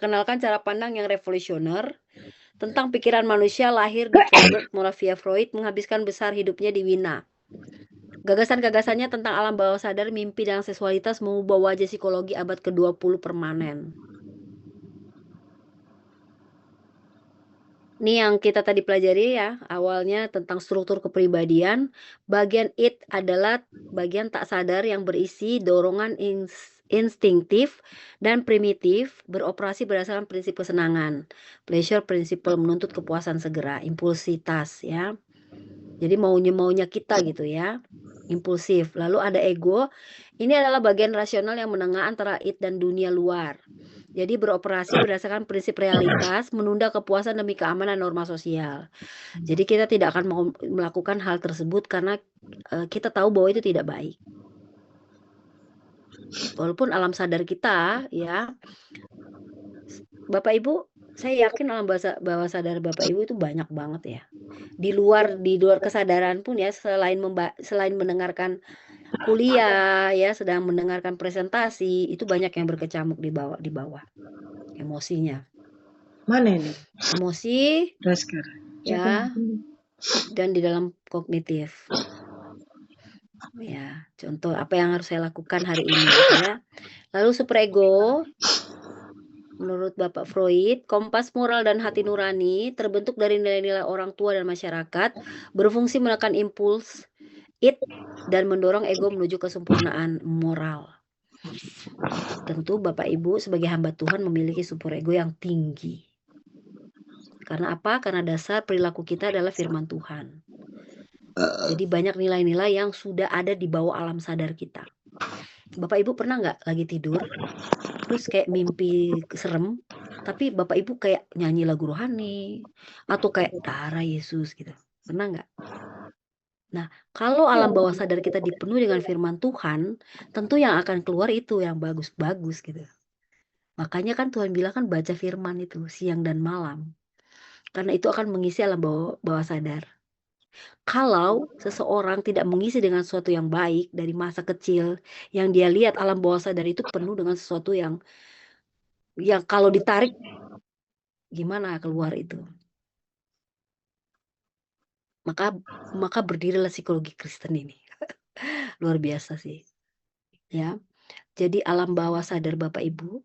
memperkenalkan cara pandang yang revolusioner tentang pikiran manusia lahir di Freiburg, Moravia. Freud menghabiskan besar hidupnya di Wina. Gagasan-gagasannya tentang alam bawah sadar, mimpi, dan seksualitas mengubah wajah psikologi abad ke-20 permanen. Ini yang kita tadi pelajari ya, awalnya tentang struktur kepribadian. Bagian id adalah bagian tak sadar yang berisi dorongan instinktif dan primitif, beroperasi berdasarkan prinsip kesenangan. Pleasure principle, menuntut kepuasan segera, impulsitas ya. Jadi maunya kita gitu ya, impulsif. Lalu ada ego, ini adalah bagian rasional yang menengah antara id dan dunia luar. Jadi beroperasi berdasarkan prinsip realitas, menunda kepuasan demi keamanan norma sosial. Jadi kita tidak akan mau melakukan hal tersebut karena kita tahu bahwa itu tidak baik. Walaupun alam sadar kita ya, Bapak Ibu, saya yakin alam bawah sadar Bapak Ibu itu banyak banget ya. Di luar kesadaran pun ya, selain mendengarkan kuliah ya, sedang mendengarkan presentasi, itu banyak yang berkecamuk di bawah emosinya. Mana ini? Emosi Raskar. ya, dan di dalam kognitif. Ya, contoh apa yang harus saya lakukan hari ini gitu ya. Lalu superego, menurut Bapak Freud, kompas moral dan hati nurani terbentuk dari nilai-nilai orang tua dan masyarakat, berfungsi menekan impuls id dan mendorong ego menuju kesempurnaan moral. Tentu Bapak Ibu sebagai hamba Tuhan memiliki superego yang tinggi. Karena apa? Karena dasar perilaku kita adalah firman Tuhan. Jadi banyak nilai-nilai yang sudah ada di bawah alam sadar kita. Bapak Ibu pernah nggak lagi tidur, terus kayak mimpi serem, tapi Bapak Ibu kayak nyanyi lagu rohani, atau kayak darah Yesus gitu. Pernah nggak? Nah, kalau alam bawah sadar kita dipenuhi dengan firman Tuhan, tentu yang akan keluar itu yang bagus-bagus gitu. Makanya kan Tuhan bilang kan baca firman itu siang dan malam. Karena itu akan mengisi alam bawah sadar. Kalau seseorang tidak mengisi dengan sesuatu yang baik dari masa kecil, yang dia lihat alam bawah sadar itu penuh dengan sesuatu yang kalau ditarik gimana keluar itu. Maka berdirilah psikologi Kristen ini. Luar biasa sih. Ya. Jadi alam bawah sadar Bapak Ibu,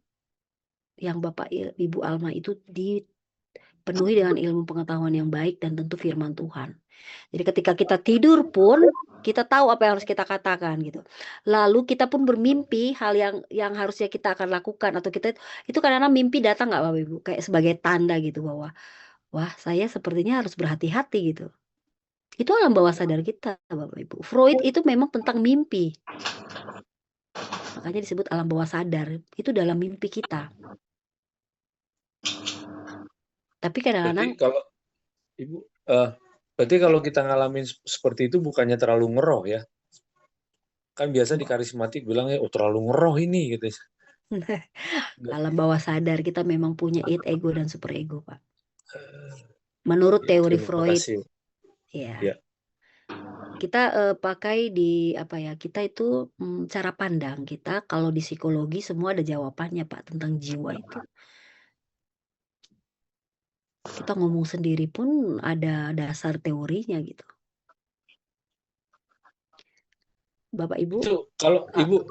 yang Bapak Ibu Alma itu dipenuhi dengan ilmu pengetahuan yang baik dan tentu firman Tuhan. Jadi ketika kita tidur pun kita tahu apa yang harus kita katakan gitu. Lalu kita pun bermimpi hal yang harusnya kita akan lakukan, atau kita itu kadang-kadang mimpi datang nggak Bapak Ibu kayak sebagai tanda gitu bahwa wah saya sepertinya harus berhati-hati gitu. Itu alam bawah sadar kita Bapak Ibu. Freud itu memang tentang mimpi. Makanya disebut alam bawah sadar. Itu dalam mimpi kita. Tapi kadang-kadang kalau Ibu berarti kalau kita ngalamin seperti itu bukannya terlalu ngeroh ya? Kan biasa di karismatik bilangnya terlalu ngeroh ini gitu. alam bawah sadar kita memang punya id, ego, dan superego Pak. Menurut teori Freud. Ya. Kita pakai di apa ya? Kita itu cara pandang kita kalau di psikologi semua ada jawabannya Pak tentang jiwa itu. Kita ngomong sendiri pun ada dasar teorinya gitu. Bapak Ibu. Itu kalau Ibu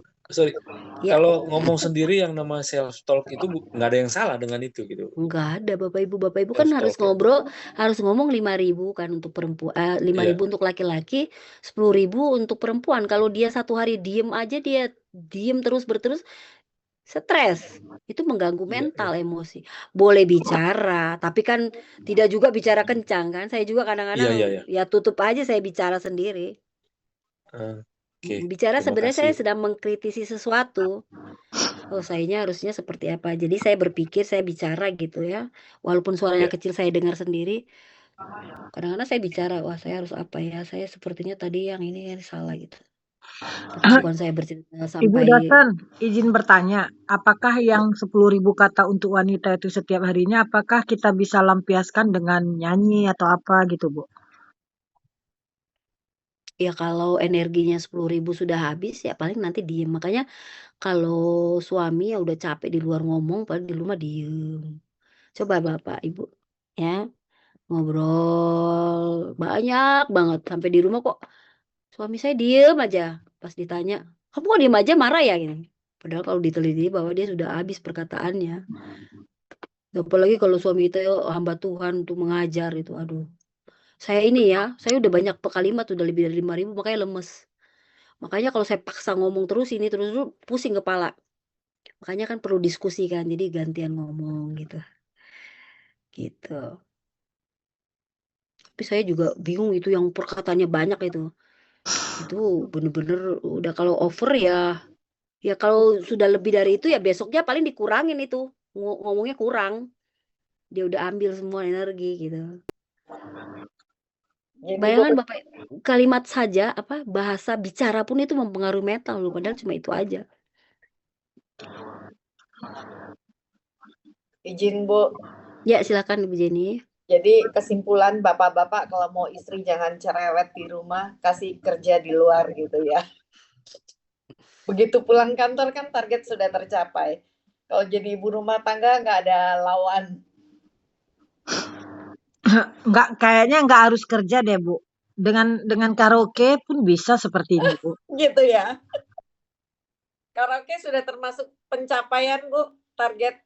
ya. Kalau ngomong sendiri yang nama self talk itu nggak ada yang salah dengan itu gitu. Nggak ada Bapak Ibu kan harus ngobrol, harus ngomong 5.000 kan untuk perempuan, 5.000 untuk laki-laki, 10.000 untuk perempuan. Kalau dia satu hari diem aja, dia diem terus berterus, stres. Itu mengganggu mental, emosi. Boleh bicara, tapi kan tidak juga bicara kencang kan. Saya juga kadang-kadang ya tutup aja, saya bicara sendiri. Bicara sebenarnya saya sedang mengkritisi sesuatu. Oh sayanya harusnya seperti apa. Jadi saya berpikir, saya bicara gitu ya. Walaupun suaranya kecil saya dengar sendiri. Kadang-kadang saya bicara, wah saya harus apa ya. Saya sepertinya tadi yang ini salah gitu. Tapi bukan saya bercerita sampai. Ibu Dasan, izin bertanya, apakah yang 10.000 kata untuk wanita itu setiap harinya, apakah kita bisa lampiaskan dengan nyanyi atau apa gitu Bu? Ya kalau energinya 10.000 sudah habis ya paling nanti diem. Makanya kalau suami ya udah capek di luar ngomong, paling di rumah diem. Coba Bapak, Ibu, ya, ngobrol banyak banget sampai di rumah kok suami saya diem aja. Pas ditanya, "Kamu kok diem aja, marah ya?" Gini. Padahal kalau diteliti bahwa dia sudah habis perkataannya. Apalagi kalau suami kita hamba Tuhan untuk mengajar itu, aduh. Saya ini ya, saya udah banyak kalimat, udah lebih dari 5.000 makanya lemes. Makanya kalau saya paksa ngomong terus ini terus pusing kepala. Makanya kan perlu diskusi kan, jadi gantian ngomong gitu. Gitu. Tapi saya juga bingung itu yang perkataannya banyak itu. Itu bener-bener udah kalau over ya, ya kalau sudah lebih dari itu ya besoknya paling dikurangin itu. Ngomongnya kurang. Dia udah ambil semua energi gitu. Jadi Bayangkan Bapak, kalimat saja apa bahasa bicara pun itu mempengaruhi mental loh, padahal cuma itu aja. izin Bu. Ya silakan Ibu Jenny. Jadi kesimpulan bapak-bapak kalau mau istri jangan cerewet di rumah, kasih kerja di luar gitu ya. Begitu pulang kantor kan target sudah tercapai. Kalau jadi ibu rumah tangga nggak ada lawan. Kayaknya nggak harus kerja deh, Bu. Dengan karaoke pun bisa seperti ini, Bu. Gitu ya. Karaoke sudah termasuk pencapaian Bu, target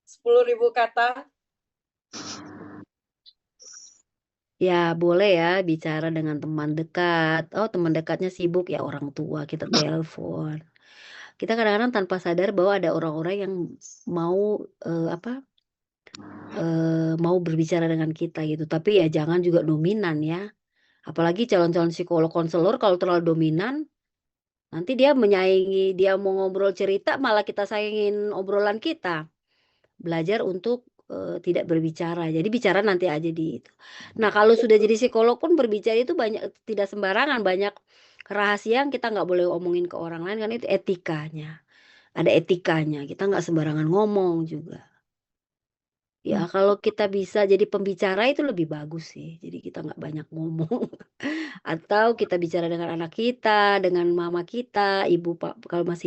10.000 kata. Ya boleh ya bicara dengan teman dekat. Oh teman dekatnya sibuk ya orang tua kita telepon. Kita kadang-kadang tanpa sadar bahwa ada orang-orang yang mau mau berbicara dengan kita gitu. Tapi ya jangan juga dominan ya. Apalagi calon-calon psikolog konselor kalau terlalu dominan, nanti dia menyaingi, dia mau ngobrol cerita malah kita saingin obrolan kita. Belajar untuk, tidak berbicara, jadi bicara nanti aja di itu. Nah kalau sudah jadi psikolog pun berbicara itu banyak tidak sembarangan, banyak rahasia yang kita nggak boleh omongin ke orang lain kan itu etikanya, ada etikanya, kita nggak sembarangan ngomong juga. Ya kalau kita bisa jadi pembicara itu lebih bagus sih, jadi kita nggak banyak ngomong. Atau kita bicara dengan anak kita, dengan mama kita, ibu, pak kalau masih